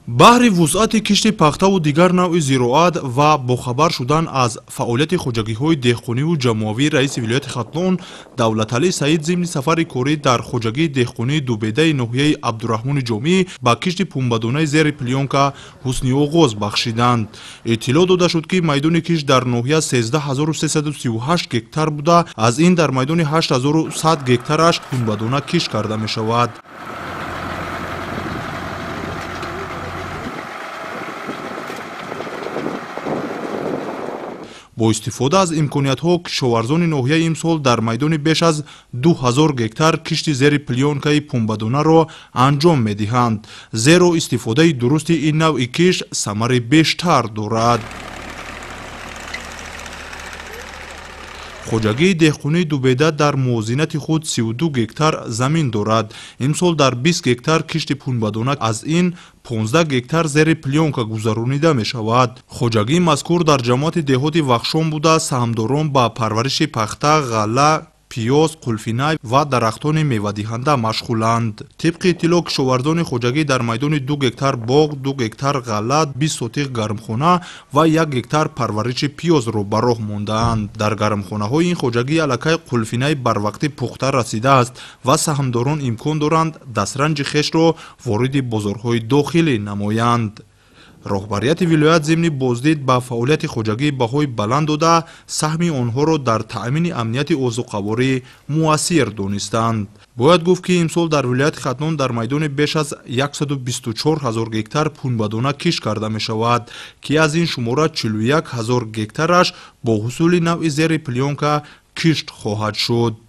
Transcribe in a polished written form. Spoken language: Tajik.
баҳри вусъати кишти пахтаву дигар навъи зироат ва бохабар шудан аз фаъолияти хоҷагиҳои деҳқониву ҷамоавии раиси вилояти Хатлон Давлаталӣ Саид зимни сафари корӣ дар хоҷагии деҳқонии Дубедаи ноҳияи Абдурахмони Ҷомӣ ба кишти пунбадонаи зери плёнка ҳусни оғоз бахшиданд. Иттилоъ дода шуд, ки майдони кишт дар ноҳия 13338 гектар буда, аз ин дар майдони 8100 гектараш пунбадона кишт карда мешавад. бо истифода аз имкониятҳо кишоварзони ноҳия имсол дар майдони беш аз 2000 гектар кишти зери плёнкаи пунбадонаро анҷом медиҳанд, зеро истифодаи дурусти ин навъи кишт самари бештар дорад. хоҷагии деҳқонии Дубеда дар мувозинати худ 32 гектар замин дорад. Имсол дар 20 гектар кишти пунбадона, аз ин 15 гектар зери плёнка гузаронида мешавад. хоҷагии мазкур дар ҷамоати деҳоти Вахшон буда саҳмдорон ба парвариши пахта, ғалла, пиёз, қулфинай ва дарахтони мевадиҳанда машғуланд. тибқи иттилоъ кишоварзони хоҷагӣ дар майдони 2 гектар боғ, 2 гектар ғалла, 20 сотиқ гармхона ва 1 гектар парвариши пиёзро ба роҳ мондаанд. дар гармхонаҳои ин хоҷагӣ аллакай қулфинай барвақтӣ пухта расидааст ва саҳмдорон имкон доранд дастранҷи хешро вориди бозорҳои дохилӣ намоянд. роҳбарияти вилоят зимни боздид ба фаъолияти хоҷагӣ баҳои баланд дода, саҳми онҳоро дар таъмини амнияти озуқаворӣ муассир донистанд. бояд гуфт, ки имсол дар вилояти Хатлон дар майдони беш аз 124 000 гектар пунбадона кишт карда мешавад, ки аз ин шумора 41 000 гектараш бо ҳусули навъи зери плёнка кишт хоҳад шуд.